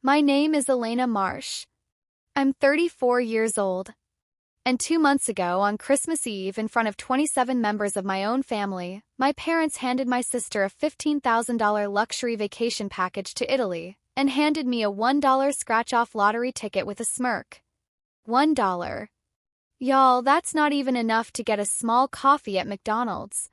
My name is Elena Marsh. I'm 34 years old. And 2 months ago, on Christmas Eve, in front of 27 members of my own family, my parents handed my sister a $15,000 luxury vacation package to Italy and handed me a $1 scratch-off lottery ticket with a smirk. $1. Y'all, that's not even enough to get a small coffee at McDonald's.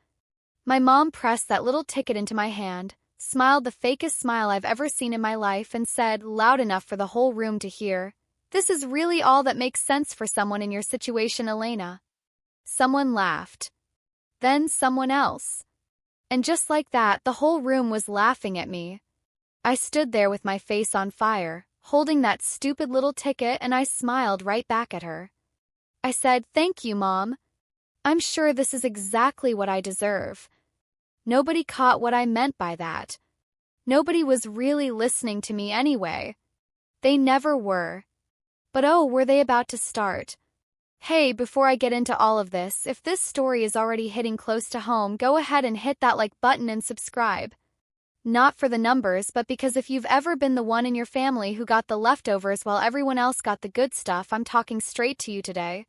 My mom pressed that little ticket into my hand, smiled the fakest smile I've ever seen in my life, and said, loud enough for the whole room to hear, "This is really all that makes sense for someone in your situation, Elena." Someone laughed. Then someone else. And just like that, the whole room was laughing at me. I stood there with my face on fire, holding that stupid little ticket, and I smiled right back at her. I said, "Thank you, Mom. I'm sure this is exactly what I deserve." Nobody caught what I meant by that. Nobody was really listening to me anyway. They never were. But oh, were they about to start. Hey, before I get into all of this, if this story is already hitting close to home, go ahead and hit that like button and subscribe. Not for the numbers, but because if you've ever been the one in your family who got the leftovers while everyone else got the good stuff, I'm talking straight to you today.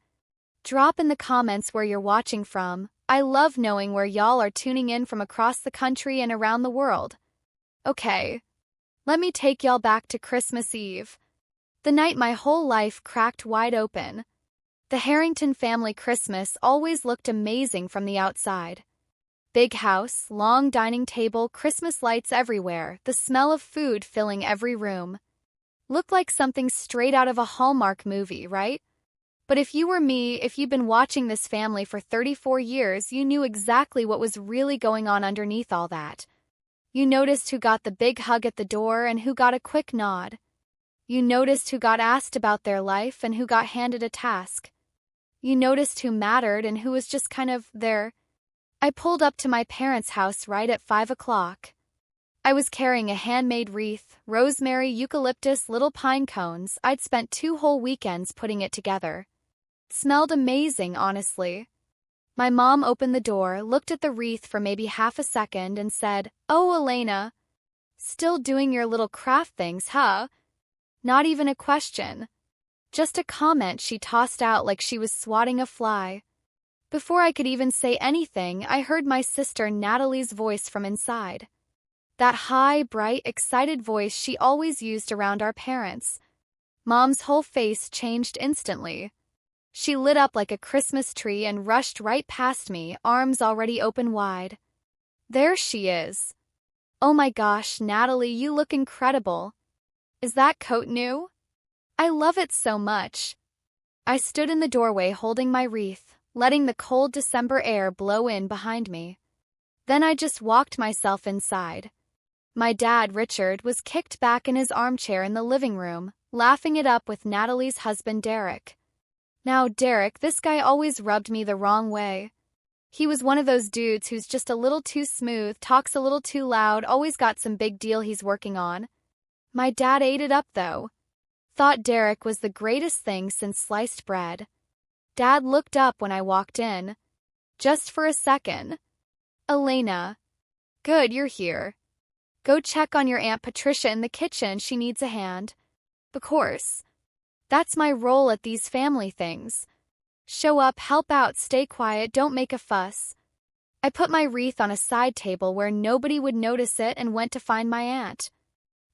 Drop in the comments where you're watching from. I love knowing where y'all are tuning in from across the country and around the world. Okay, let me take y'all back to Christmas Eve. The night my whole life cracked wide open. The Harrington family Christmas always looked amazing from the outside. Big house, long dining table, Christmas lights everywhere, the smell of food filling every room. Looked like something straight out of a Hallmark movie, right? But if you were me, if you'd been watching this family for 34 years, you knew exactly what was really going on underneath all that. You noticed who got the big hug at the door and who got a quick nod. You noticed who got asked about their life and who got handed a task. You noticed who mattered and who was just kind of there. I pulled up to my parents' house right at 5 o'clock. I was carrying a handmade wreath, rosemary, eucalyptus, little pine cones. I'd spent 2 whole weekends putting it together. Smelled amazing, honestly. My mom opened the door, looked at the wreath for maybe half a second, and said, "Oh, Elena, still doing your little craft things, huh?" Not even a question. Just a comment she tossed out like she was swatting a fly. Before I could even say anything, I heard my sister Natalie's voice from inside. That high, bright, excited voice she always used around our parents. Mom's whole face changed instantly. She lit up like a Christmas tree and rushed right past me, arms already open wide. "There she is. Oh my gosh, Natalie, you look incredible. Is that coat new? I love it so much." I stood in the doorway holding my wreath, letting the cold December air blow in behind me. Then I just walked myself inside. My dad, Richard, was kicked back in his armchair in the living room, laughing it up with Natalie's husband, Derek. Now, Derek, this guy always rubbed me the wrong way. He was one of those dudes who's just a little too smooth, talks a little too loud, always got some big deal he's working on. My dad ate it up, though. Thought Derek was the greatest thing since sliced bread. Dad looked up when I walked in. Just for a second. "Elena. Good, you're here. Go check on your Aunt Patricia in the kitchen, she needs a hand." Of course. That's my role at these family things. Show up, help out, stay quiet, don't make a fuss. I put my wreath on a side table where nobody would notice it and went to find my aunt.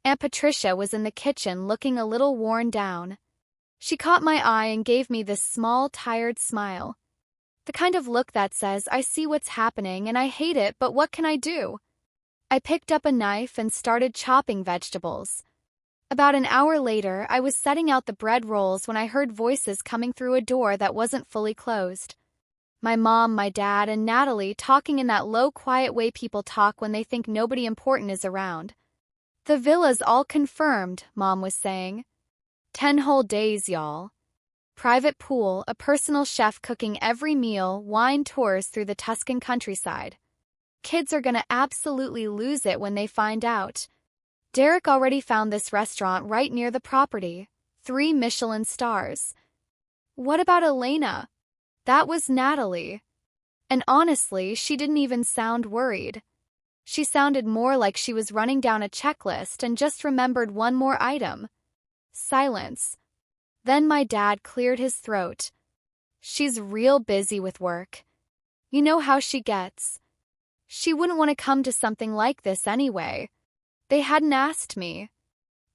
Aunt Patricia was in the kitchen looking a little worn down. She caught my eye and gave me this small, tired smile. The kind of look that says, "I see what's happening and I hate it, but what can I do?" I picked up a knife and started chopping vegetables. About an hour later, I was setting out the bread rolls when I heard voices coming through a door that wasn't fully closed. My mom, my dad, and Natalie talking in that low, quiet way people talk when they think nobody important is around. "The villa's all confirmed," Mom was saying. 10 whole days, y'all. Private pool, a personal chef cooking every meal, wine tours through the Tuscan countryside. Kids are gonna absolutely lose it when they find out. Derek already found this restaurant right near the property. 3 Michelin stars. What about Elena? That was Natalie. And honestly, she didn't even sound worried. She sounded more like she was running down a checklist and just remembered one more item. Silence. Then my dad cleared his throat. She's real busy with work. You know how she gets. She wouldn't want to come to something like this anyway. They hadn't asked me.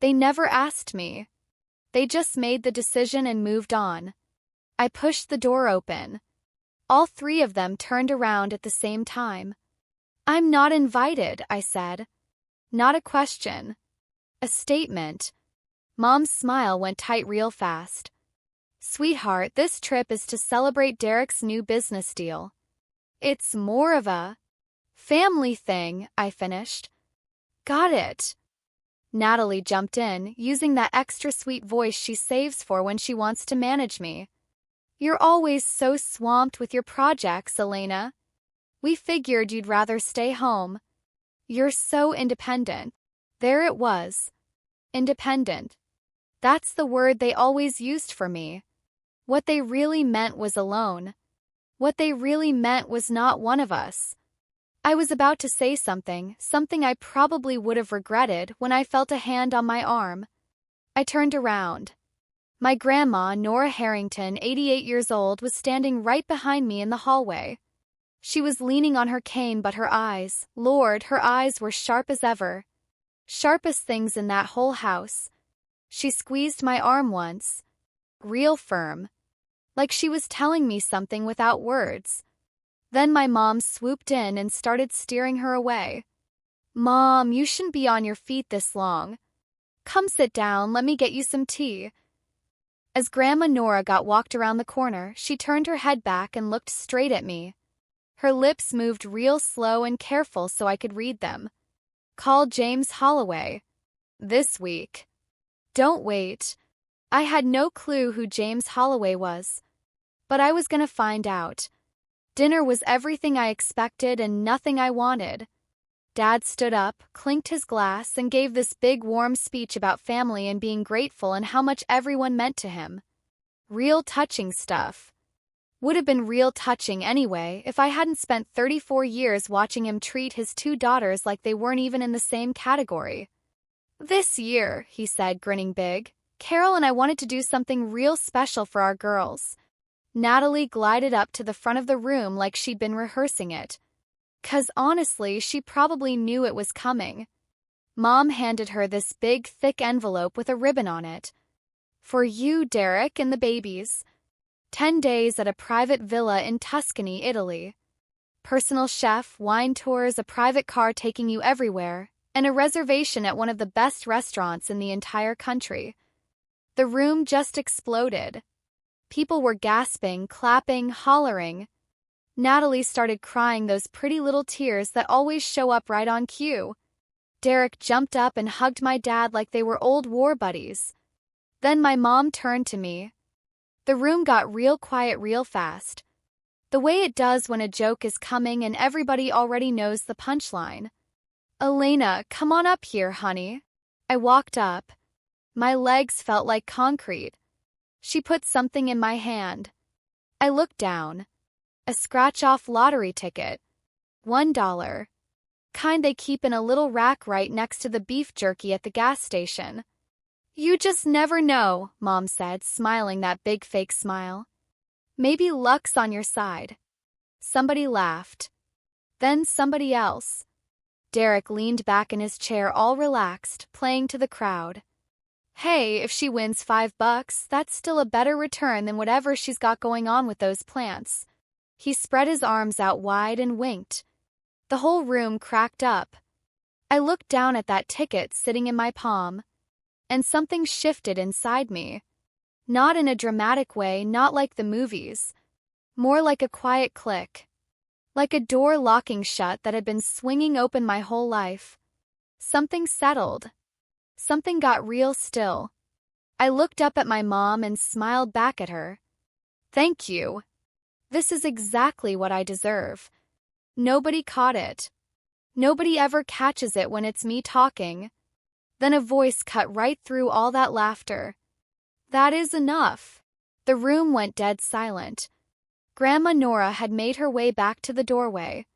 They never asked me. They just made the decision and moved on. I pushed the door open. All three of them turned around at the same time. I'm not invited, I said. Not a question. A statement. Mom's smile went tight real fast. Sweetheart, this trip is to celebrate Derek's new business deal. It's more of a family thing, I finished. Got it. Natalie jumped in, using that extra sweet voice she saves for when she wants to manage me. You're always so swamped with your projects, Elena. We figured you'd rather stay home. You're so independent. There it was. Independent. That's the word they always used for me. What they really meant was alone. What they really meant was not one of us. I was about to say something I probably would have regretted when I felt a hand on my arm. I turned around. My grandma, Nora Harrington, 88 years old, was standing right behind me in the hallway. She was leaning on her cane, but her eyes, Lord, her eyes were sharp as ever. Sharpest things in that whole house. She squeezed my arm once. Real firm. Like she was telling me something without words. Then my mom swooped in and started steering her away. Mom, you shouldn't be on your feet this long. Come sit down, let me get you some tea. As Grandma Nora got walked around the corner, she turned her head back and looked straight at me. Her lips moved real slow and careful so I could read them. Call James Holloway. This week. Don't wait. I had no clue who James Holloway was. But I was gonna find out. Dinner was everything I expected and nothing I wanted. Dad stood up, clinked his glass, and gave this big warm speech about family and being grateful and how much everyone meant to him. Real touching stuff. Would have been real touching anyway if I hadn't spent 34 years watching him treat his two daughters like they weren't even in the same category. This year, he said, grinning big, Carol and I wanted to do something real special for our girls. Natalie glided up to the front of the room like she'd been rehearsing it. 'Cause honestly, she probably knew it was coming. Mom handed her this big, thick envelope with a ribbon on it. For you, Derek, and the babies. 10 days at a private villa in Tuscany, Italy. Personal chef, wine tours, a private car taking you everywhere, and a reservation at one of the best restaurants in the entire country. The room just exploded. People were gasping, clapping, hollering. Natalie started crying those pretty little tears that always show up right on cue. Derek jumped up and hugged my dad like they were old war buddies. Then my mom turned to me. The room got real quiet real fast. The way it does when a joke is coming and everybody already knows the punchline. Elena, come on up here, honey. I walked up. My legs felt like concrete. She put something in my hand. I looked down. A scratch-off lottery ticket. $1. Kind they keep in a little rack right next to the beef jerky at the gas station. You just never know, Mom said, smiling that big fake smile. Maybe luck's on your side. Somebody laughed. Then somebody else. Derek leaned back in his chair all relaxed, playing to the crowd. Hey, if she wins $5, that's still a better return than whatever she's got going on with those plants. He spread his arms out wide and winked. The whole room cracked up. I looked down at that ticket sitting in my palm. And something shifted inside me. Not in a dramatic way, not like the movies. More like a quiet click. Like a door locking shut that had been swinging open my whole life. Something settled. Something got real still. I looked up at my mom and smiled back at her. Thank you. This is exactly what I deserve. Nobody caught it. Nobody ever catches it when it's me talking. Then a voice cut right through all that laughter. That is enough. The room went dead silent. Grandma Nora had made her way back to the doorway.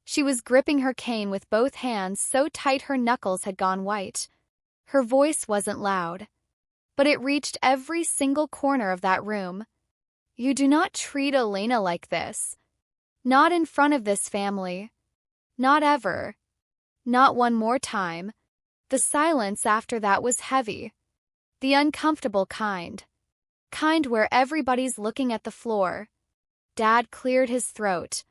She was gripping her cane with both hands so tight her knuckles had gone white. Her voice wasn't loud. but it reached every single corner of that room. "You do not treat Elena like this. Not in front of this family. Not ever. Not one more time." The silence after that was heavy. The uncomfortable kind. Kind where everybody's looking at the floor. Dad cleared his throat.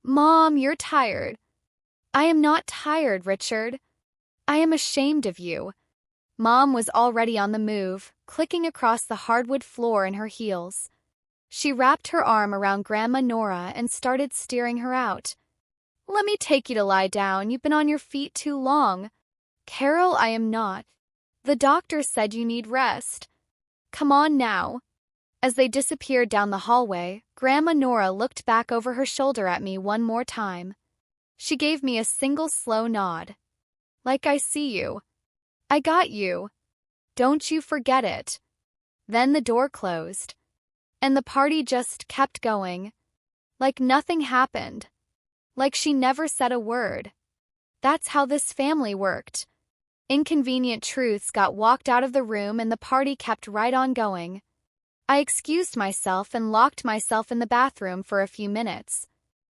"Mom, you're tired." "I am not tired, Richard. I am ashamed of you." Mom was already on the move, clicking across the hardwood floor in her heels. She wrapped her arm around Grandma Nora and started steering her out. "Let me take you to lie down. You've been on your feet too long." "Carol, I am not. The doctor said you need rest. Come on now." As they disappeared down the hallway, Grandma Nora looked back over her shoulder at me one more time. She gave me a single slow nod. "Like I see you. I got you. Don't you forget it." Then the door closed. And the party just kept going. Like nothing happened. Like she never said a word. That's how this family worked. Inconvenient truths got walked out of the room and the party kept right on going. I excused myself and locked myself in the bathroom for a few minutes.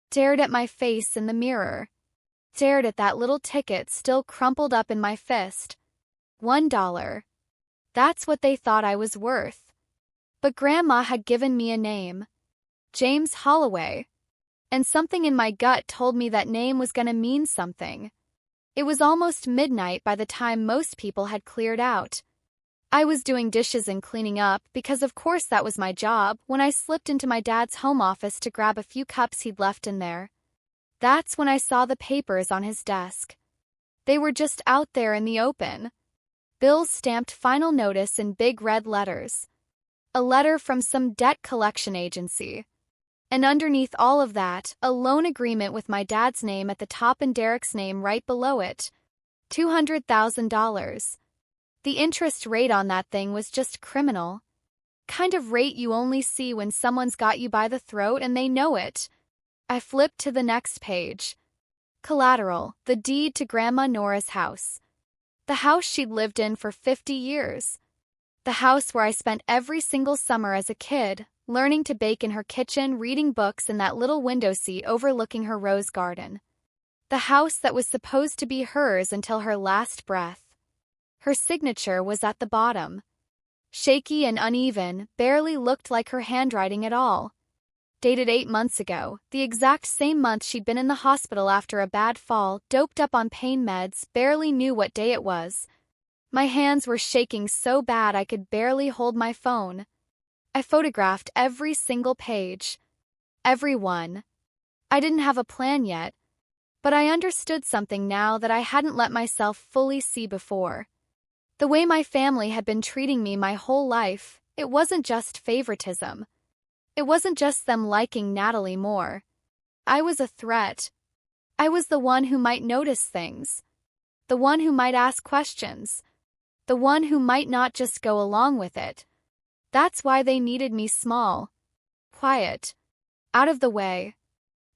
Stared at my face in the mirror. Stared at that little ticket still crumpled up in my fist. $1. That's what they thought I was worth. But Grandma had given me a name. James Holloway. And something in my gut told me that name was gonna mean something. It was almost midnight by the time most people had cleared out. I was doing dishes and cleaning up because of course that was my job when I slipped into my dad's home office to grab a few cups he'd left in there. That's when I saw the papers on his desk. They were just out there in the open. Bill's stamped final notice in big red letters. A letter from some debt collection agency. And underneath all of that, a loan agreement with my dad's name at the top and Derek's name right below it. $200,000. The interest rate on that thing was just criminal. Kind of rate you only see when someone's got you by the throat and they know it. I flipped to the next page. Collateral, the deed to Grandma Nora's house. The house she'd lived in for 50 years. The house where I spent every single summer as a kid, learning to bake in her kitchen, reading books in that little window seat overlooking her rose garden. The house that was supposed to be hers until her last breath. Her signature was at the bottom. Shaky and uneven, barely looked like her handwriting at all. Dated 8 months ago, the exact same month she'd been in the hospital after a bad fall, doped up on pain meds, barely knew what day it was. My hands were shaking so bad I could barely hold my phone. I photographed every single page. Every one. I didn't have a plan yet, but I understood something now that I hadn't let myself fully see before. The way my family had been treating me my whole life, it wasn't just favoritism. It wasn't just them liking Natalie more. I was a threat. I was the one who might notice things. The one who might ask questions. The one who might not just go along with it. That's why they needed me small. Quiet. Out of the way.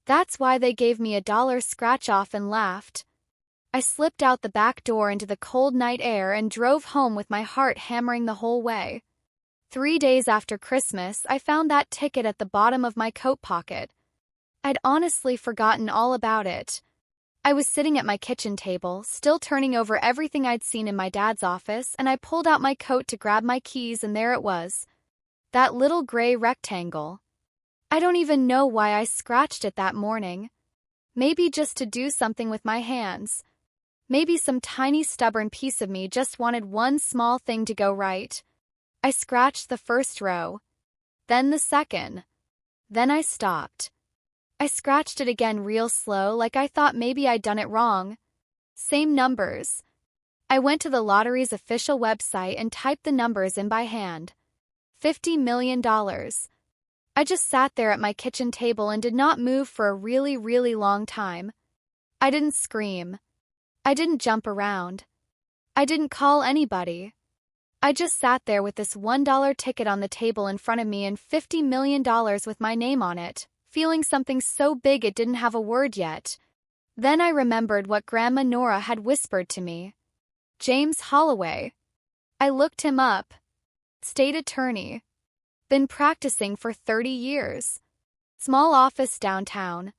That's why they gave me $1 scratch-off and laughed. I slipped out the back door into the cold night air and drove home with my heart hammering the whole way. 3 days after Christmas, I found that ticket at the bottom of my coat pocket. I'd honestly forgotten all about it. I was sitting at my kitchen table, still turning over everything I'd seen in my dad's office, and I pulled out my coat to grab my keys and there it was. That little gray rectangle. I don't even know why I scratched it that morning. Maybe just to do something with my hands. Maybe some tiny stubborn piece of me just wanted one small thing to go right. I scratched the first row. Then the second. Then I stopped. I scratched it again real slow like I thought maybe I'd done it wrong. Same numbers. I went to the lottery's official website and typed the numbers in by hand. $50 million. I just sat there at my kitchen table and did not move for a really, really long time. I didn't scream. I didn't jump around. I didn't call anybody. I just sat there with this $1 ticket on the table in front of me and $50 million with my name on it, feeling something so big it didn't have a word yet. Then I remembered what Grandma Nora had whispered to me. James Holloway. I looked him up. State attorney. Been practicing for 30 years. Small office downtown.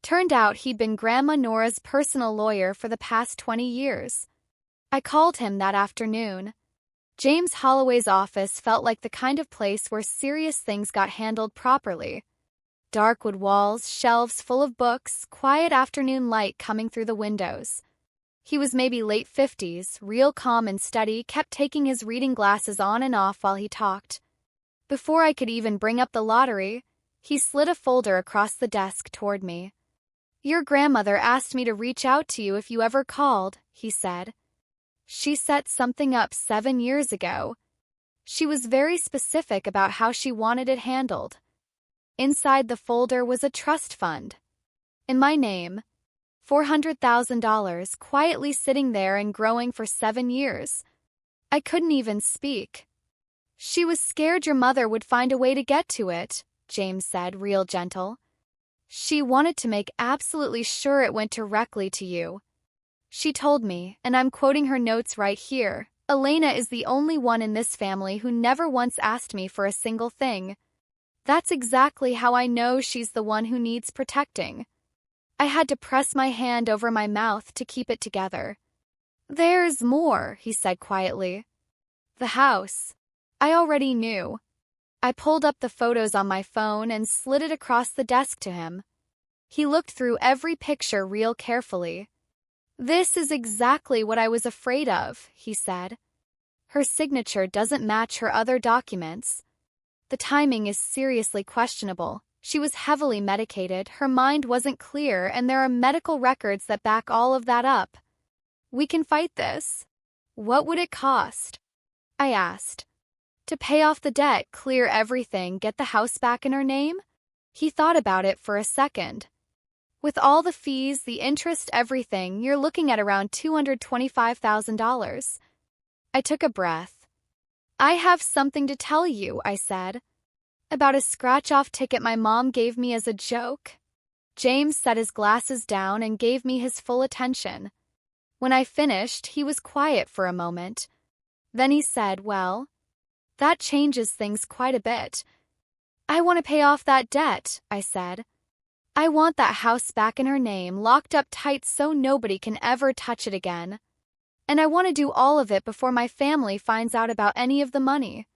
Turned out he'd been Grandma Nora's personal lawyer for the past 20 years. I called him that afternoon. James Holloway's office felt like the kind of place where serious things got handled properly. Dark wood walls, shelves full of books, quiet afternoon light coming through the windows. He was maybe late 50s, real calm and steady, kept taking his reading glasses on and off while he talked. Before I could even bring up the lottery, he slid a folder across the desk toward me. "Your grandmother asked me to reach out to you if you ever called," he said. "She set something up 7 years ago. She was very specific about how she wanted it handled." Inside the folder was a trust fund. In my name, $400,000 quietly sitting there and growing for 7 years. I couldn't even speak. "She was scared your mother would find a way to get to it," James said, real gentle. "She wanted to make absolutely sure it went directly to you. She told me, and I'm quoting her notes right here, Elena is the only one in this family who never once asked me for a single thing. That's exactly how I know she's the one who needs protecting." I had to press my hand over my mouth to keep it together. "There's more," he said quietly. "The house. I already knew." I pulled up the photos on my phone and slid it across the desk to him. He looked through every picture real carefully. "This is exactly what I was afraid of," he said. "Her signature doesn't match her other documents. The timing is seriously questionable. She was heavily medicated, her mind wasn't clear, and there are medical records that back all of that up. We can fight this." "What would it cost?" I asked. "To pay off the debt, clear everything, get the house back in her name?" He thought about it for a second. "With all the fees, the interest, everything, you're looking at around $225,000. I took a breath. "I have something to tell you," I said. "About a scratch-off ticket my mom gave me as a joke." James set his glasses down and gave me his full attention. When I finished, he was quiet for a moment. Then he said, "Well, that changes things quite a bit." "I want to pay off that debt," I said. "I want that house back in her name, locked up tight so nobody can ever touch it again. And I want to do all of it before my family finds out about any of the money."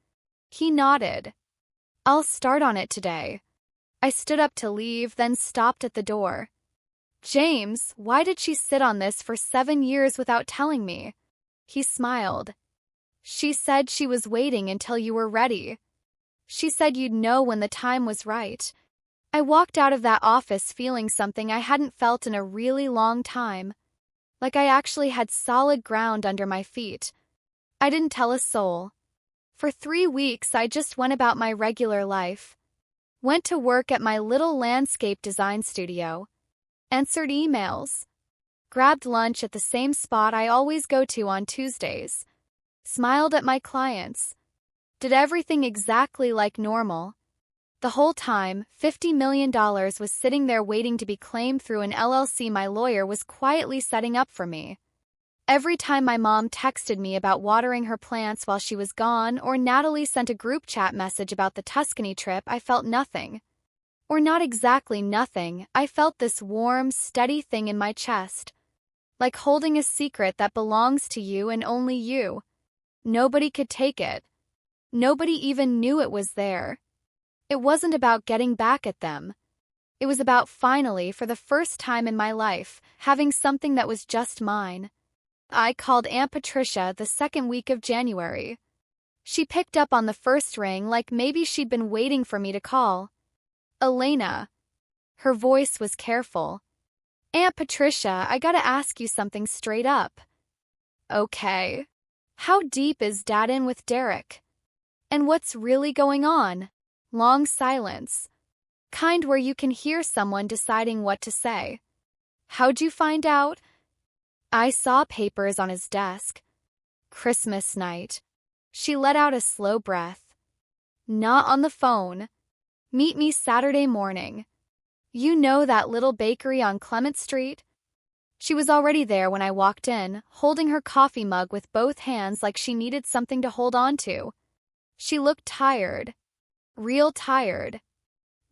He nodded. "I'll start on it today." I stood up to leave, then stopped at the door. "James, why did she sit on this for 7 years without telling me?" He smiled. "She said she was waiting until you were ready. She said you'd know when the time was right." I walked out of that office feeling something I hadn't felt in a really long time. Like I actually had solid ground under my feet. I didn't tell a soul. For 3 weeks, I just went about my regular life. Went to work at my little landscape design studio. Answered emails. Grabbed lunch at the same spot I always go to on Tuesdays. Smiled at my clients. Did everything exactly like normal. The whole time, $50 million was sitting there waiting to be claimed through an LLC my lawyer was quietly setting up for me. Every time my mom texted me about watering her plants while she was gone, or Natalie sent a group chat message about the Tuscany trip, I felt nothing. Or not exactly nothing, I felt this warm, steady thing in my chest. Like holding a secret that belongs to you and only you. Nobody could take it. Nobody even knew it was there. It wasn't about getting back at them. It was about finally, for the first time in my life, having something that was just mine. I called Aunt Patricia the second week of January. She picked up on the first ring like maybe she'd been waiting for me to call. "Elena." Her voice was careful. "Aunt Patricia, I gotta ask you something straight up." "Okay. How deep is Dad in with Derek? And what's really going on?" Long silence. Kind where you can hear someone deciding what to say. "How'd you find out?" I saw papers on his desk. "Christmas night." She let out a slow breath. "Not on the phone. Meet me Saturday morning. You know that little bakery on Clement Street?" She was already there when I walked in, holding her coffee mug with both hands like she needed something to hold on to. She looked tired. Real tired.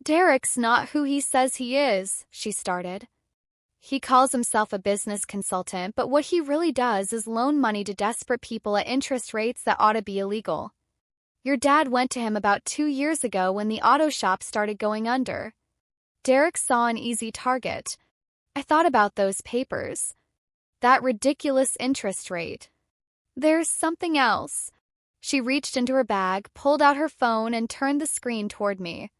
Derek's not who he says he is, she started. He calls himself a business consultant, but what he really does is loan money to desperate people at interest rates that ought to be illegal. Your dad went to him about 2 years ago when the auto shop started going under. Derek saw an easy target. I thought about those papers. That ridiculous interest rate. There's something else. She reached into her bag, pulled out her phone, and turned the screen toward me.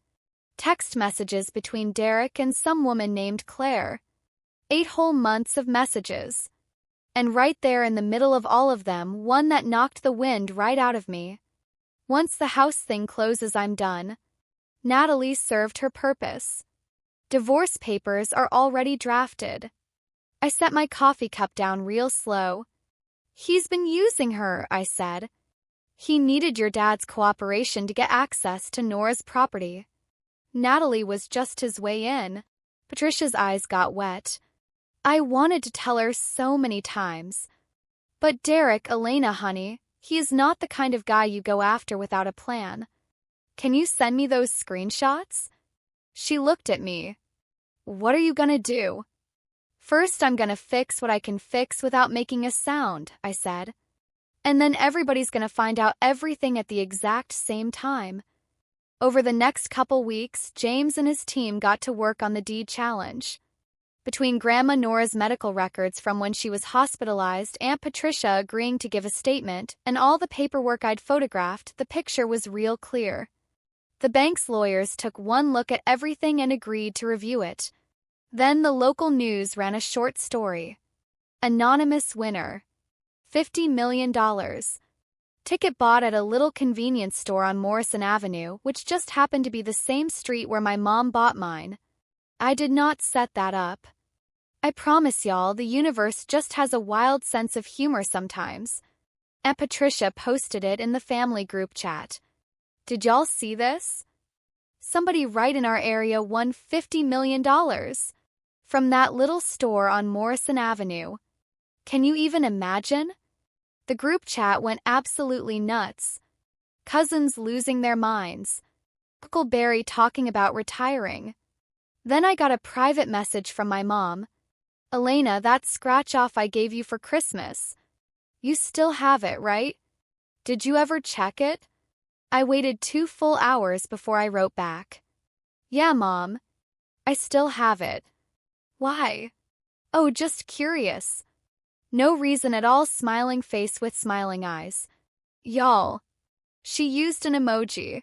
Text messages between Derek and some woman named Claire. 8 whole months of messages. And right there in the middle of all of them, one that knocked the wind right out of me. Once the house thing closes, I'm done. Natalie served her purpose. Divorce papers are already drafted. I set my coffee cup down real slow. He's been using her, I said. He needed your dad's cooperation to get access to Nora's property. Natalie was just his way in. Patricia's eyes got wet. I wanted to tell her so many times. But Derek, Elena, honey, he is not the kind of guy you go after without a plan. Can you send me those screenshots? She looked at me. What are you gonna do? First, I'm gonna fix what I can fix without making a sound, I said. And then everybody's gonna find out everything at the exact same time. Over the next couple weeks, James and his team got to work on the deed challenge. Between Grandma Nora's medical records from when she was hospitalized, Aunt Patricia agreeing to give a statement, and all the paperwork I'd photographed, the picture was real clear. The bank's lawyers took one look at everything and agreed to review it. Then the local news ran a short story. Anonymous winner. $50 million. Ticket bought at a little convenience store on Morrison Avenue, which just happened to be the same street where my mom bought mine. I did not set that up. I promise y'all, the universe just has a wild sense of humor sometimes. Aunt Patricia posted it in the family group chat. Did y'all see this? Somebody right in our area won $50 million from that little store on Morrison Avenue. Can you even imagine? The group chat went absolutely nuts. Cousins losing their minds. Uncle Barry talking about retiring. Then I got a private message from my mom. Elena, that scratch-off I gave you for Christmas. You still have it, right? Did you ever check it? I waited 2 full hours before I wrote back. Yeah, Mom. I still have it. Why? Oh, just curious. No reason at all. Smiling face with smiling eyes. Y'all. She used an emoji.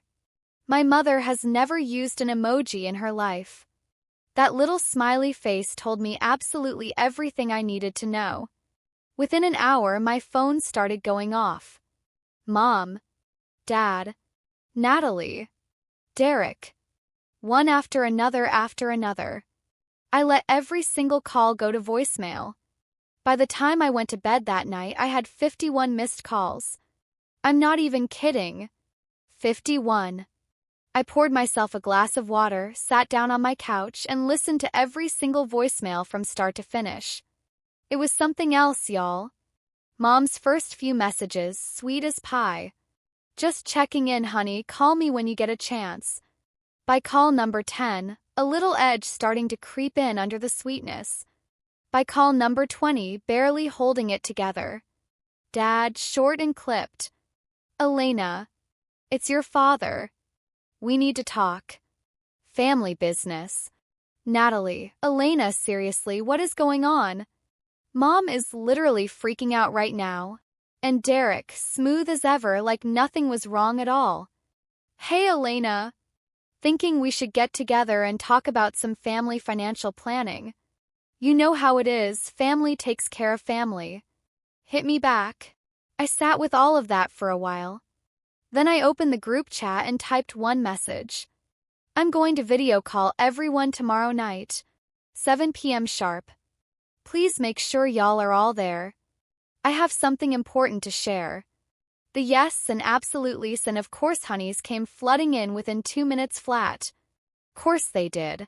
My mother has never used an emoji in her life. That little smiley face told me absolutely everything I needed to know. Within an hour, my phone started going off. Mom. Dad. Natalie. Derek. One after another after another. I let every single call go to voicemail. By the time I went to bed that night, I had 51 missed calls. I'm not even kidding. 51. I poured myself a glass of water, sat down on my couch, and listened to every single voicemail from start to finish. It was something else, y'all. Mom's first few messages, sweet as pie. Just checking in, honey, call me when you get a chance. By call number 10, a little edge starting to creep in under the sweetness. By call number 20, barely holding it together. Dad, short and clipped. Elena, it's your father. We need to talk. Family business. Natalie, Elena, seriously, what is going on? Mom is literally freaking out right now. And Derek, smooth as ever, like nothing was wrong at all. Hey, Elena. Thinking we should get together and talk about some family financial planning. You know how it is, family takes care of family. Hit me back. I sat with all of that for a while. Then I opened the group chat and typed one message. I'm going to video call everyone tomorrow night. 7 p.m. sharp. Please make sure y'all are all there. I have something important to share. The yes and absolutelys and of course honeys came flooding in within 2 minutes flat. Course they did.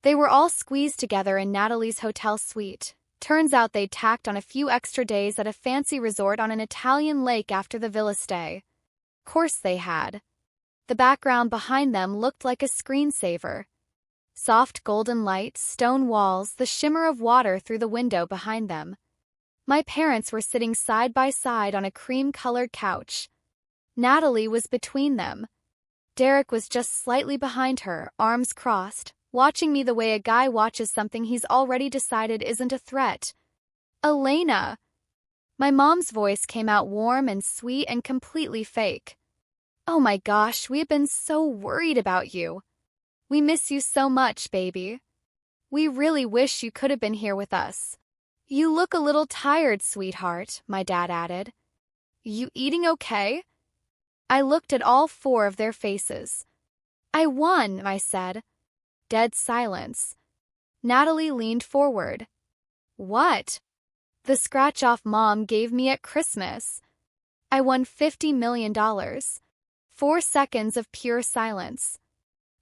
They were all squeezed together in Natalie's hotel suite. Turns out they'd tacked on a few extra days at a fancy resort on an Italian lake after the villa stay. Course they had. The background behind them looked like a screensaver. Soft golden light, stone walls, the shimmer of water through the window behind them. My parents were sitting side by side on a cream-colored couch. Natalie was between them. Derek was just slightly behind her, arms crossed, watching me the way a guy watches something he's already decided isn't a threat. Elena! My mom's voice came out warm and sweet and completely fake. Oh my gosh, we have been so worried about you. We miss you so much, baby. We really wish you could have been here with us. You look a little tired, sweetheart, my dad added. You eating okay? I looked at all four of their faces. I won, I said. Dead silence. Natalie leaned forward. What? The scratch-off Mom gave me at Christmas. I won $50 million. 4 seconds of pure silence.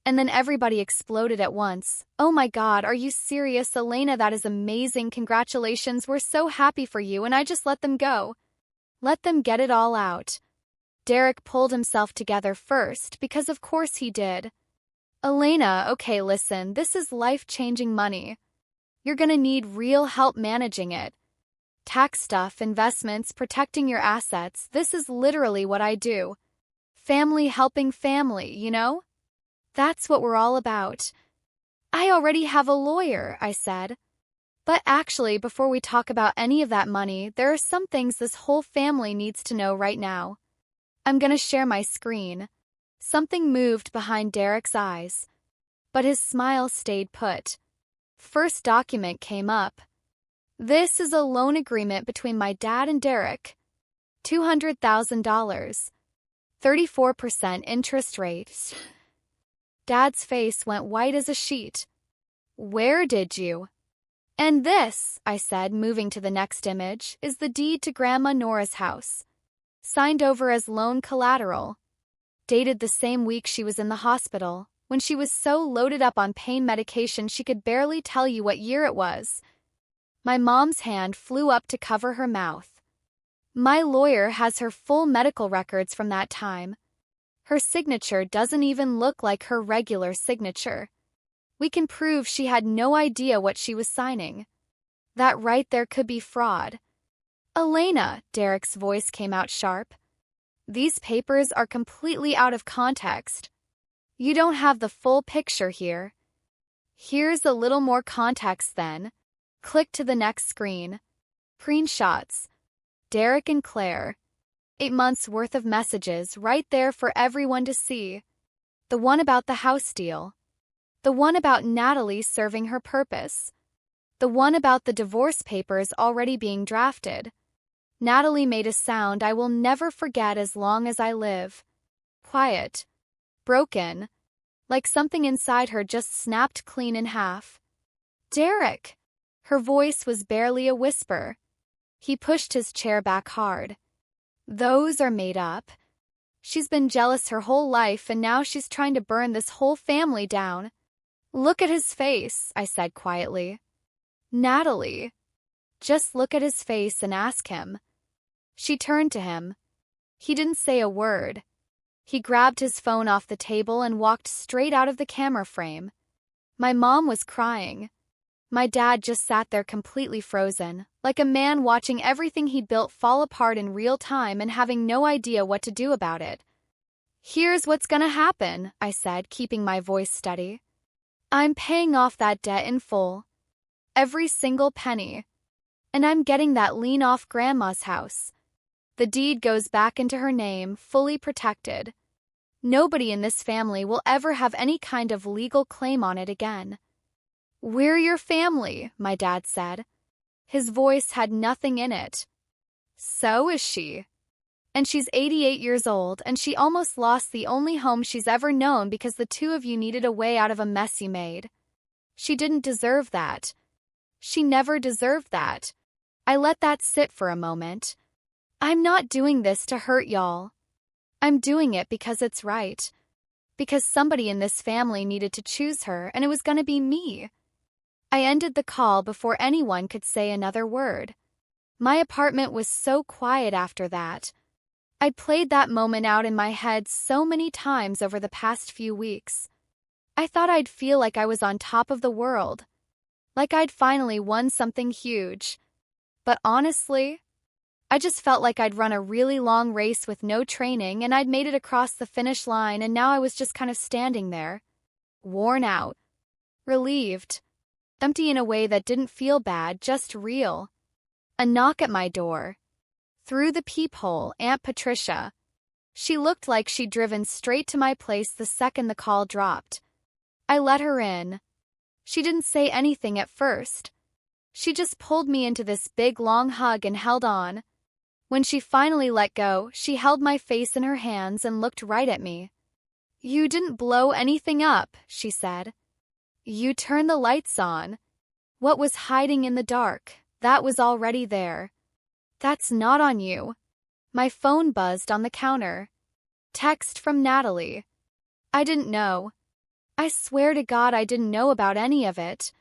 And then everybody exploded at once. Oh my God, are you serious, Elena? That is amazing. Congratulations, we're so happy for you, and I just let them go. Let them get it all out. Derek pulled himself together first, because of course he did. Elena, okay, listen, this is life-changing money. You're gonna need real help managing it. Tax stuff, investments, protecting your assets, this is literally what I do. Family helping family, you know? That's what we're all about. I already have a lawyer, I said. But actually, before we talk about any of that money, there are some things this whole family needs to know right now. I'm gonna share my screen. Something moved behind Derek's eyes, but his smile stayed put. First document came up. This is a loan agreement between my dad and Derek. $200,000. 34% interest rate. Dad's face went white as a sheet. Where did you? And this, I said, moving to the next image, is the deed to Grandma Nora's house. Signed over as loan collateral. Dated the same week she was in the hospital, when she was so loaded up on pain medication she could barely tell you what year it was. My mom's hand flew up to cover her mouth. My lawyer has her full medical records from that time. Her signature doesn't even look like her regular signature. We can prove she had no idea what she was signing. That right there could be fraud. Elena, Derek's voice came out sharp. These papers are completely out of context. You don't have the full picture here. Here's a little more context then. Click to the next screen. Screenshots. Derek and Claire. 8 months worth of messages right there for everyone to see. The one about the house deal. The one about Natalie serving her purpose. The one about the divorce papers already being drafted. Natalie made a sound I will never forget as long as I live. Quiet. Broken. Like something inside her just snapped clean in half. Derek! Her voice was barely a whisper. He pushed his chair back hard. Those are made up. She's been jealous her whole life and now she's trying to burn this whole family down. Look at his face, I said quietly. Natalie. Just look at his face and ask him. She turned to him. He didn't say a word. He grabbed his phone off the table and walked straight out of the camera frame. My mom was crying. My dad just sat there completely frozen, like a man watching everything he'd built fall apart in real time and having no idea what to do about it. Here's what's gonna happen, I said, keeping my voice steady. I'm paying off that debt in full. Every single penny. And I'm getting that lien off Grandma's house. The deed goes back into her name, fully protected. Nobody in this family will ever have any kind of legal claim on it again. We're your family, my dad said. His voice had nothing in it. So is she. And she's 88 years old, and she almost lost the only home she's ever known because the two of you needed a way out of a mess you made. She didn't deserve that. She never deserved that. I let that sit for a moment. I'm not doing this to hurt y'all. I'm doing it because it's right. Because somebody in this family needed to choose her, and it was gonna be me. I ended the call before anyone could say another word. My apartment was so quiet after that. I'd played that moment out in my head so many times over the past few weeks. I thought I'd feel like I was on top of the world, like I'd finally won something huge. But honestly, I just felt like I'd run a really long race with no training and I'd made it across the finish line and now I was just kind of standing there, worn out, relieved, empty in a way that didn't feel bad, just real. A knock at my door. Through the peephole, Aunt Patricia. She looked like she'd driven straight to my place the second the call dropped. I let her in. She didn't say anything at first. She just pulled me into this big long hug and held on. When she finally let go, she held my face in her hands and looked right at me. "You didn't blow anything up," she said. "You turned the lights on. What was hiding in the dark, that was already there. That's not on you." My phone buzzed on the counter. Text from Natalie. I didn't know. I swear to God I didn't know about any of it.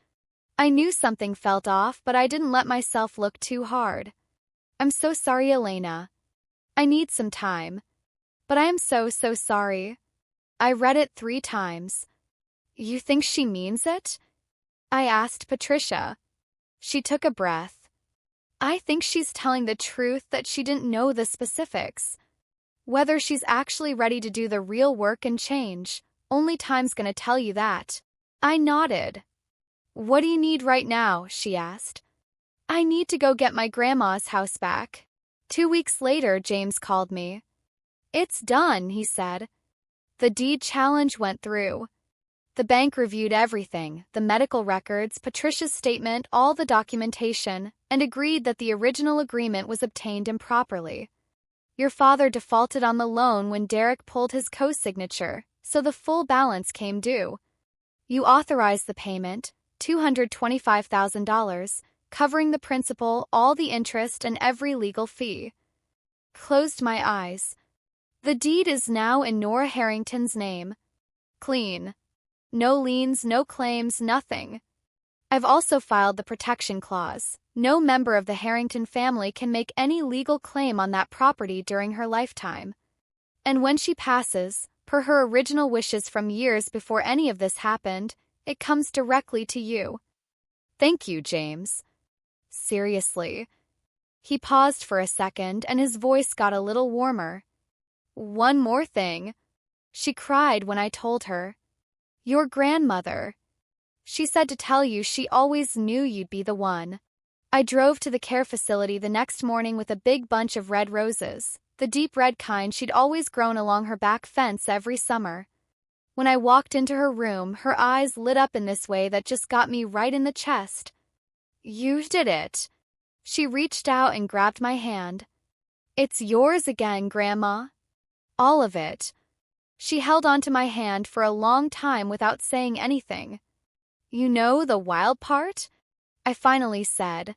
I knew something felt off, but I didn't let myself look too hard. "I'm so sorry, Elena. I need some time. But I am so sorry." I read it 3 times. "You think she means it?" I asked Patricia. She took a breath. "I think she's telling the truth that she didn't know the specifics. Whether she's actually ready to do the real work and change, only time's gonna tell you that." I nodded. "What do you need right now?" she asked. "I need to go get my grandma's house back." 2 weeks later, James called me. "It's done," he said. "The deed challenge went through. The bank reviewed everything, the medical records, Patricia's statement, all the documentation, and agreed that the original agreement was obtained improperly. Your father defaulted on the loan when Derek pulled his co-signature, so the full balance came due. You authorized the payment, $225,000, covering the principal, all the interest, and every legal fee." Closed my eyes. The deed is now in Nora Harrington's name. Clean. No liens, no claims, nothing. I've also filed the protection clause. No member of the Harrington family can make any legal claim on that property during her lifetime. And when she passes, per her original wishes from years before any of this happened, it comes directly to you. Thank you, James. Seriously. He paused for a second and his voice got a little warmer. One more thing. She cried when I told her. Your grandmother. She said to tell you she always knew you'd be the one. I drove to the care facility the next morning with a big bunch of red roses, the deep red kind she'd always grown along her back fence every summer. When I walked into her room, her eyes lit up in this way that just got me right in the chest. You did it. She reached out and grabbed my hand. It's yours again, Grandma. All of it. She held onto my hand for a long time without saying anything. You know the wild part? I finally said.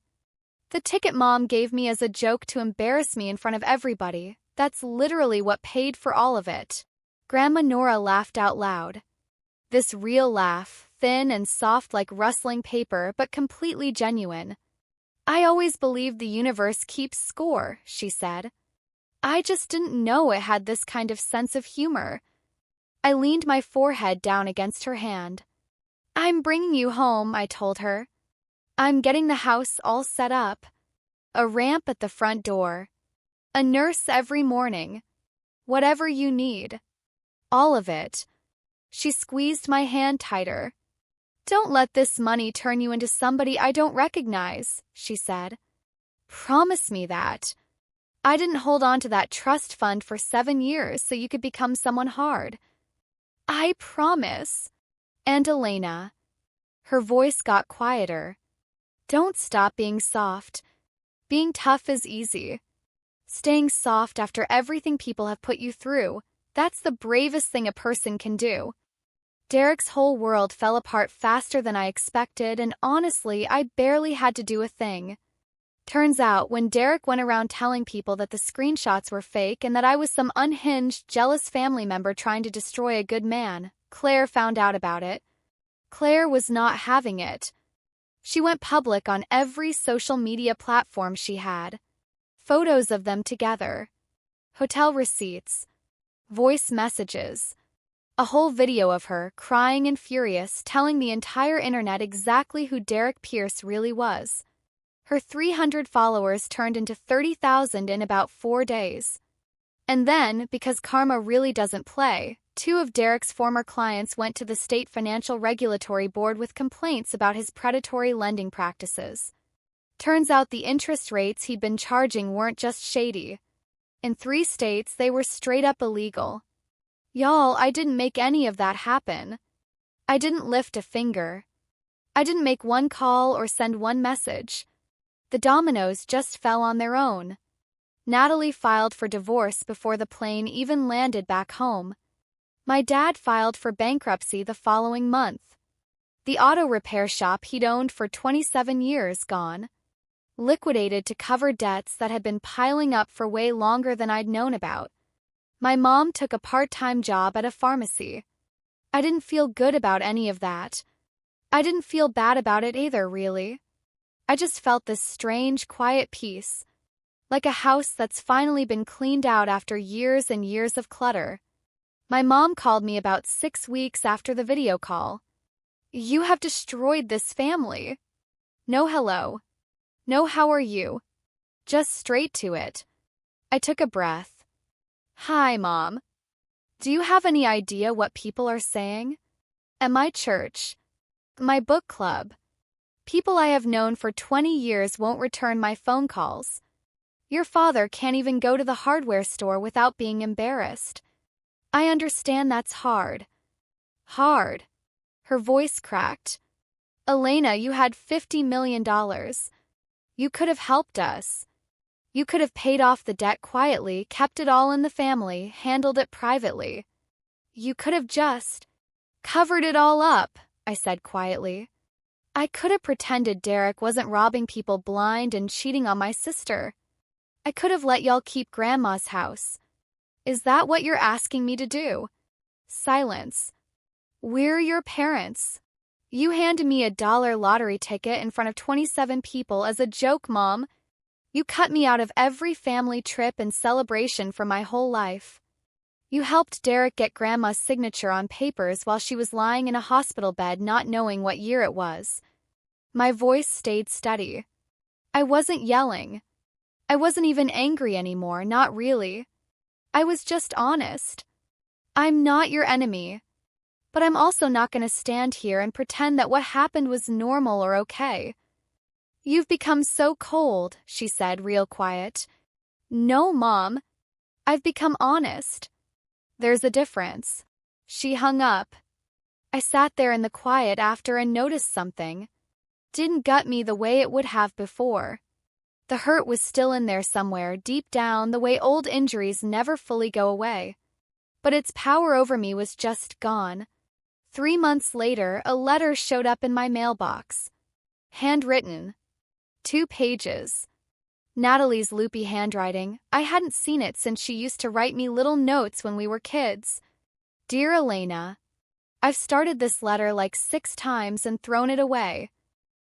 The ticket Mom gave me as a joke to embarrass me in front of everybody. That's literally what paid for all of it. Grandma Nora laughed out loud. This real laugh, thin and soft like rustling paper, but completely genuine. I always believed the universe keeps score, she said. I just didn't know it had this kind of sense of humor. I leaned my forehead down against her hand. I'm bringing you home, I told her. I'm getting the house all set up. A ramp at the front door. A nurse every morning. Whatever you need. All of it. She squeezed my hand tighter. Don't let this money turn you into somebody I don't recognize, she said. Promise me that. I didn't hold on to that trust fund for 7 years so you could become someone hard. I promise. And Elena. Her voice got quieter. Don't stop being soft. Being tough is easy. Staying soft after everything people have put you through, that's the bravest thing a person can do. Derek's whole world fell apart faster than I expected, and honestly, I barely had to do a thing. Turns out, when Derek went around telling people that the screenshots were fake and that I was some unhinged, jealous family member trying to destroy a good man, Claire found out about it. Claire was not having it. She went public on every social media platform she had. Photos of them together. hotel receipts, voice messages, a whole video of her, crying and furious, telling the entire internet exactly who Derek Pierce really was. Her 300 followers turned into 30,000 in about 4 days. And then, because karma really doesn't play, 2 of Derek's former clients went to the State Financial Regulatory Board with complaints about his predatory lending practices. Turns out the interest rates he'd been charging weren't just shady. In 3 states, they were straight up illegal. Y'all, I didn't make any of that happen. I didn't lift a finger. I didn't make one call or send one message. The dominoes just fell on their own. Natalie filed for divorce before the plane even landed back home. My dad filed for bankruptcy the following month. The auto repair shop he'd owned for 27 years gone. Liquidated to cover debts that had been piling up for way longer than I'd known about. My mom took a part-time job at a pharmacy. I didn't feel good about any of that. I didn't feel bad about it either, really. I just felt this strange, quiet peace, like a house that's finally been cleaned out after years and years of clutter. My mom called me about 6 weeks after the video call. "You have destroyed this family. No hello. No how are you. Just straight to it." I took a breath. "Hi, Mom. Do you have any idea what people are saying? At my church, my book club, people I have known for 20 years won't return my phone calls. Your father can't even go to the hardware store without being embarrassed. I understand that's hard." Hard. Her voice cracked. "Elena, you had $50 million. You could have helped us. You could have paid off the debt quietly, kept it all in the family, handled it privately. You could have just covered it all up," I said quietly. "I could have pretended Derek wasn't robbing people blind and cheating on my sister. I could have let y'all keep Grandma's house. Is that what you're asking me to do?" Silence. "We're your parents. You handed me a $1 lottery ticket in front of 27 people as a joke, Mom. You cut me out of every family trip and celebration for my whole life. You helped Derek get Grandma's signature on papers while she was lying in a hospital bed not knowing what year it was." My voice stayed steady. I wasn't yelling. I wasn't even angry anymore, not really. I was just honest. I'm not your enemy. But I'm also not going to stand here and pretend that what happened was normal or okay. "You've become so cold," she said, real quiet. "No, Mom. I've become honest. There's a difference." She hung up. I sat there in the quiet after and noticed something. Didn't gut me the way it would have before. The hurt was still in there somewhere, deep down, the way old injuries never fully go away. But its power over me was just gone. 3 months later, a letter showed up in my mailbox. Handwritten. 2 pages. Natalie's loopy handwriting. I hadn't seen it since she used to write me little notes when we were kids. "Dear Elena, I've started this letter like 6 times and thrown it away.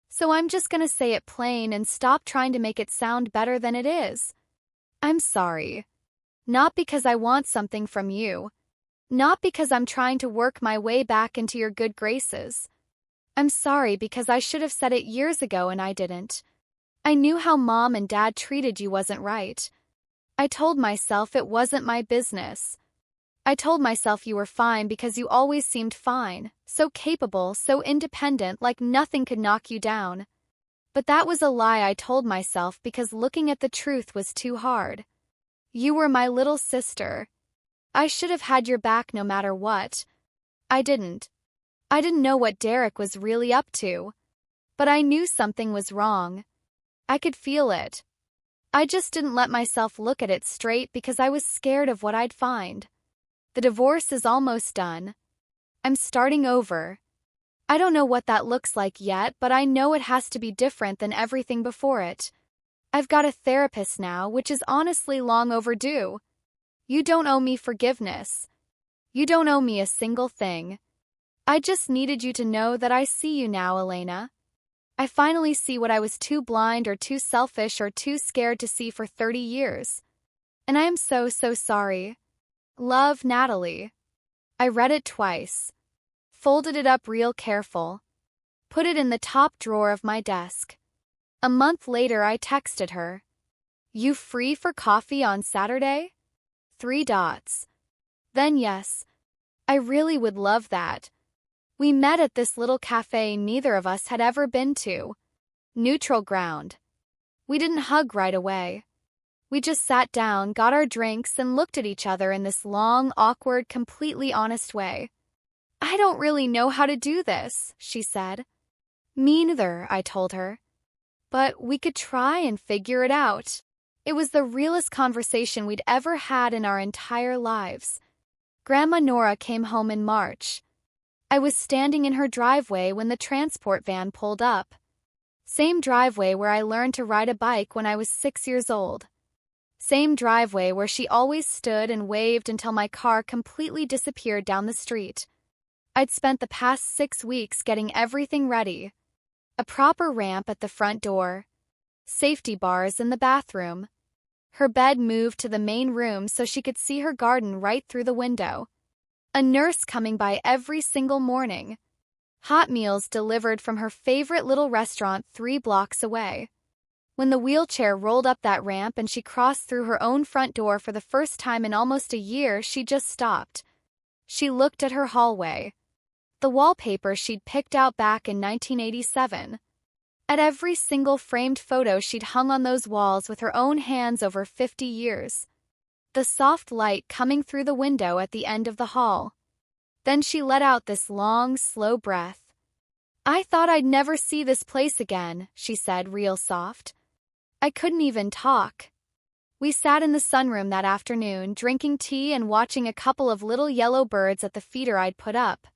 So I'm just gonna say it plain and stop trying to make it sound better than it is. I'm sorry. Not because I want something from you. Not because I'm trying to work my way back into your good graces. I'm sorry because I should have said it years ago and I didn't. I knew how Mom and Dad treated you wasn't right. I told myself it wasn't my business. I told myself you were fine because you always seemed fine, so capable, so independent, like nothing could knock you down. But that was a lie I told myself because looking at the truth was too hard. You were my little sister. I should have had your back no matter what. I didn't. I didn't know what Derek was really up to. But I knew something was wrong. I could feel it. I just didn't let myself look at it straight because I was scared of what I'd find. The divorce is almost done. I'm starting over. I don't know what that looks like yet, but I know it has to be different than everything before it. I've got a therapist now, which is honestly long overdue. You don't owe me forgiveness. You don't owe me a single thing. I just needed you to know that I see you now, Elena. I finally see what I was too blind or too selfish or too scared to see for 30 years. And I am so, so sorry. Love, Natalie. I read it twice. Folded it up real careful. Put it in the top drawer of my desk. A month later I texted her. You free for coffee on Saturday? 3 dots. Then yes. I really would love that. We met at this little cafe neither of us had ever been to. Neutral ground. We didn't hug right away. We just sat down, got our drinks, and looked at each other in this long, awkward, completely honest way. I don't really know how to do this, she said. Me neither, I told her. But we could try and figure it out. It was the realest conversation we'd ever had in our entire lives. Grandma Nora came home in March. I was standing in her driveway when the transport van pulled up. Same driveway where I learned to ride a bike when I was 6 years old. Same driveway where she always stood and waved until my car completely disappeared down the street. I'd spent the past 6 weeks getting everything ready. A proper ramp at the front door. Safety bars in the bathroom. Her bed moved to the main room so she could see her garden right through the window. A nurse coming by every single morning. Hot meals delivered from her favorite little restaurant 3 blocks away. When the wheelchair rolled up that ramp and she crossed through her own front door for the first time in almost a year, she just stopped. She looked at her hallway. The wallpaper she'd picked out back in 1987. At every single framed photo she'd hung on those walls with her own hands over 50 years. The soft light coming through the window at the end of the hall. Then she let out this long, slow breath. I thought I'd never see this place again, she said real soft. I couldn't even talk. We sat in the sunroom that afternoon, drinking tea and watching a couple of little yellow birds at the feeder I'd put up.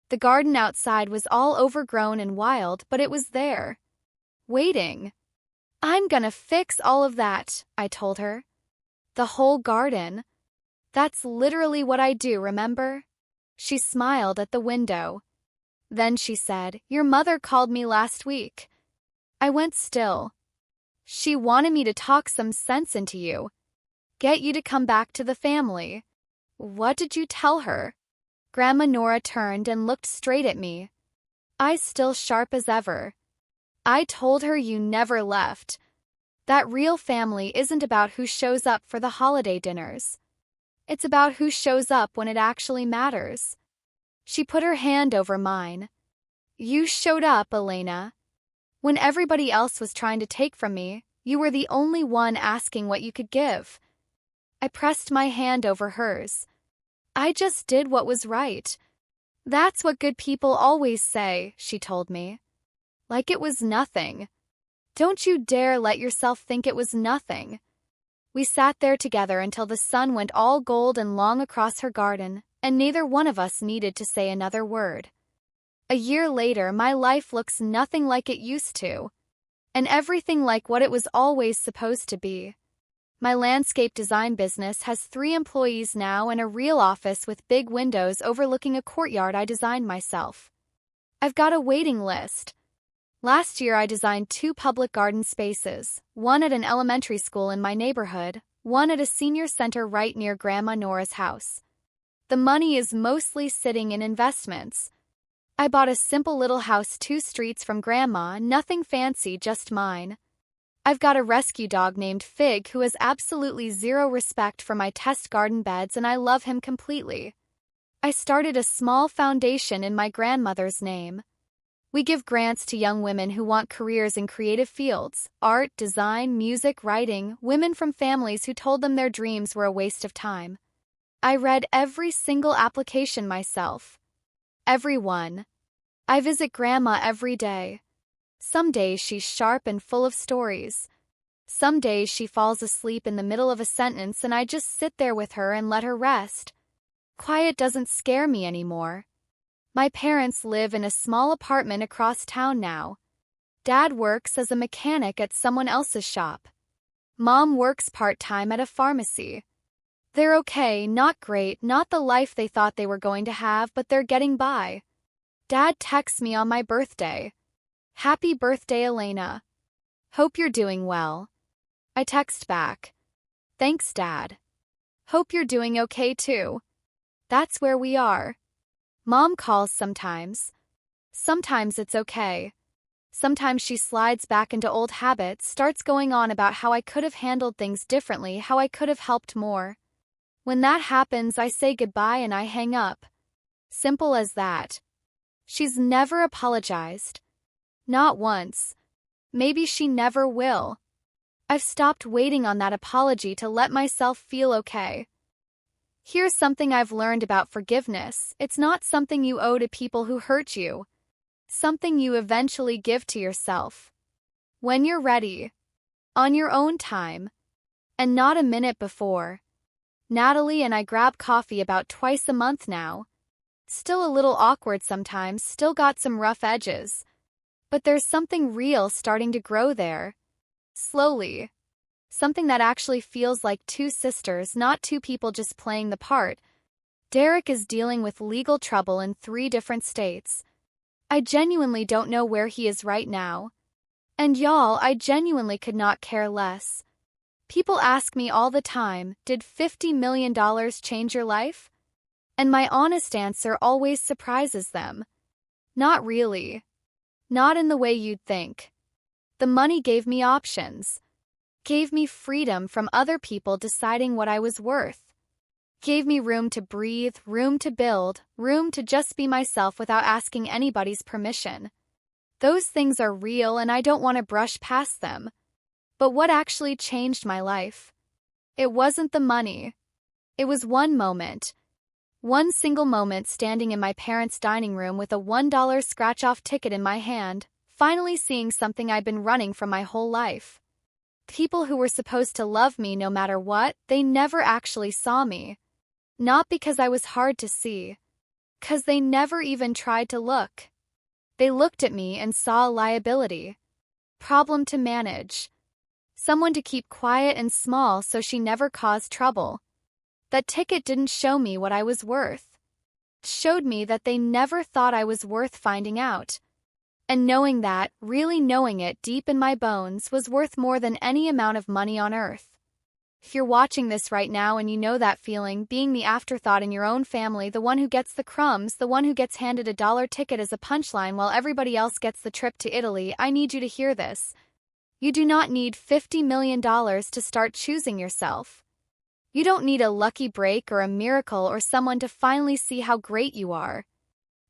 The garden outside was all overgrown and wild, but it was there. Waiting. I'm gonna fix all of that, I told her. The whole garden. That's literally what I do, remember? She smiled at the window. Then she said, Your mother called me last week. I went still. She wanted me to talk some sense into you. Get you to come back to the family. What did you tell her? Grandma Nora turned and looked straight at me. Eyes still sharp as ever. I told her you never left. That real family isn't about who shows up for the holiday dinners. It's about who shows up when it actually matters. She put her hand over mine. You showed up, Elena. When everybody else was trying to take from me, you were the only one asking what you could give. I pressed my hand over hers. I just did what was right. That's what good people always say, she told me. Like it was nothing. Don't you dare let yourself think it was nothing. We sat there together until the sun went all gold and long across her garden, and neither one of us needed to say another word. A year later, my life looks nothing like it used to, and everything like what it was always supposed to be. My landscape design business has 3 employees now and a real office with big windows overlooking a courtyard I designed myself. I've got a waiting list. Last year I designed 2 public garden spaces, one at an elementary school in my neighborhood, one at a senior center right near Grandma Nora's house. The money is mostly sitting in investments. I bought a simple little house 2 streets from Grandma, nothing fancy, just mine. I've got a rescue dog named Fig who has absolutely zero respect for my test garden beds and I love him completely. I started a small foundation in my grandmother's name. We give grants to young women who want careers in creative fields, art, design, music, writing, women from families who told them their dreams were a waste of time. I read every single application myself. Every one. I visit Grandma every day. Some days she's sharp and full of stories. Some days she falls asleep in the middle of a sentence and I just sit there with her and let her rest. Quiet doesn't scare me anymore. My parents live in a small apartment across town now. Dad works as a mechanic at someone else's shop. Mom works part-time at a pharmacy. They're okay, not great, not the life they thought they were going to have, but they're getting by. Dad texts me on my birthday. Happy birthday, Elena. Hope you're doing well. I text back. Thanks, Dad. Hope you're doing okay too. That's where we are. Mom calls sometimes. Sometimes it's okay. Sometimes she slides back into old habits, starts going on about how I could have handled things differently, how I could have helped more. When that happens, I say goodbye and I hang up. Simple as that. She's never apologized. Not once. Maybe she never will. I've stopped waiting on that apology to let myself feel okay. Here's something I've learned about forgiveness. It's not something you owe to people who hurt you. Something you eventually give to yourself. When you're ready. On your own time. And not a minute before. Natalie and I grab coffee about twice a month now. Still a little awkward sometimes, still got some rough edges. But there's something real starting to grow there. Slowly. Something that actually feels like two sisters, not two people just playing the part. Derek is dealing with legal trouble in 3 different states. I genuinely don't know where he is right now. And y'all, I genuinely could not care less. People ask me all the time, did $50 million change your life? And my honest answer always surprises them. Not really. Not in the way you'd think. The money gave me options. Gave me freedom from other people deciding what I was worth. Gave me room to breathe, room to build, room to just be myself without asking anybody's permission. Those things are real and I don't want to brush past them. But what actually changed my life? It wasn't the money. It was one moment. One single moment standing in my parents' dining room with a $1 scratch-off ticket in my hand, finally seeing something I'd been running from my whole life. People who were supposed to love me no matter what, they never actually saw me. Not because I was hard to see. 'Cause they never even tried to look. They looked at me and saw a liability. Problem to manage. Someone to keep quiet and small so she never caused trouble. That ticket didn't show me what I was worth. It showed me that they never thought I was worth finding out. And knowing that, really knowing it deep in my bones, was worth more than any amount of money on earth. If you're watching this right now and you know that feeling, being the afterthought in your own family, the one who gets the crumbs, the one who gets handed a $1 ticket as a punchline while everybody else gets the trip to Italy, I need you to hear this. You do not need $50 million to start choosing yourself. You don't need a lucky break or a miracle or someone to finally see how great you are.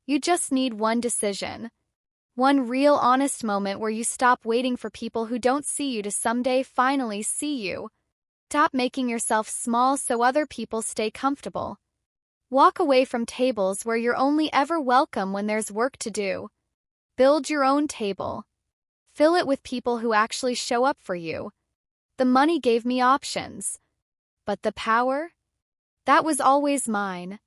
You just need one decision. One real honest moment where you stop waiting for people who don't see you to someday finally see you. Stop making yourself small so other people stay comfortable. Walk away from tables where you're only ever welcome when there's work to do. Build your own table. Fill it with people who actually show up for you. The money gave me options. But the power? That was always mine.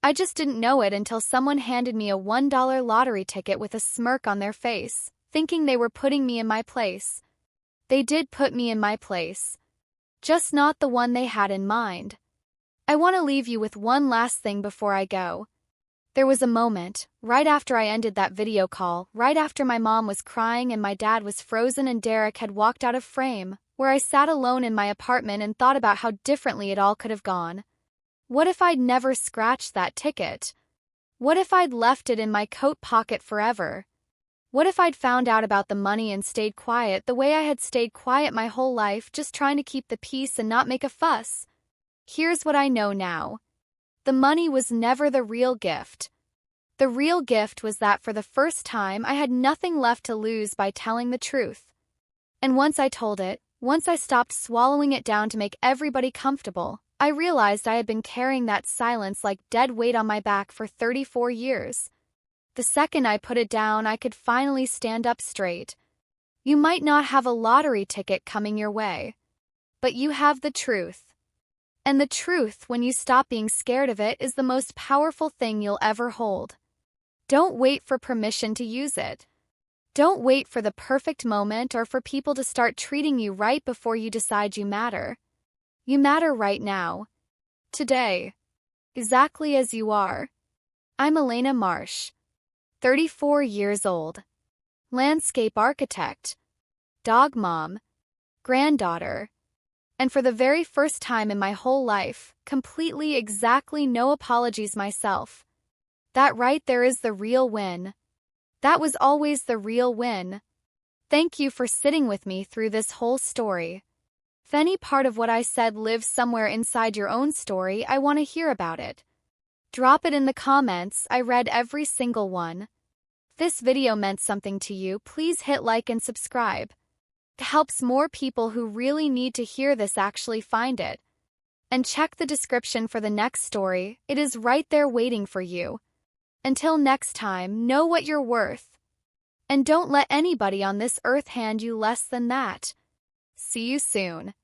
I just didn't know it until someone handed me a $1 lottery ticket with a smirk on their face, thinking they were putting me in my place. They did put me in my place. Just not the one they had in mind. I want to leave you with one last thing before I go. There was a moment, right after I ended that video call, right after my mom was crying and my dad was frozen and Derek had walked out of frame, where I sat alone in my apartment and thought about how differently it all could have gone. What if I'd never scratched that ticket? What if I'd left it in my coat pocket forever? What if I'd found out about the money and stayed quiet the way I had stayed quiet my whole life, just trying to keep the peace and not make a fuss? Here's what I know now. The money was never the real gift. The real gift was that for the first time I had nothing left to lose by telling the truth. And once I told it, once I stopped swallowing it down to make everybody comfortable, I realized I had been carrying that silence like dead weight on my back for 34 years. The second I put it down, I could finally stand up straight. You might not have a lottery ticket coming your way, but you have the truth. And the truth, when you stop being scared of it, is the most powerful thing you'll ever hold. Don't wait for permission to use it. Don't wait for the perfect moment or for people to start treating you right before you decide you matter. You matter right now. Today. Exactly as you are. I'm Elena Marsh. 34 years old. Landscape architect. Dog mom. Granddaughter. And for the very first time in my whole life, completely exactly no apologies myself. That right there is the real win. That was always the real win. Thank you for sitting with me through this whole story. If any part of what I said lives somewhere inside your own story, I want to hear about it. Drop it in the comments. I read every single one. If this video meant something to you, please hit like and subscribe. It helps more people who really need to hear this actually find it. And check the description for the next story. It is right there waiting for you. Until next time, know what you're worth. And don't let anybody on this earth hand you less than that. See you soon.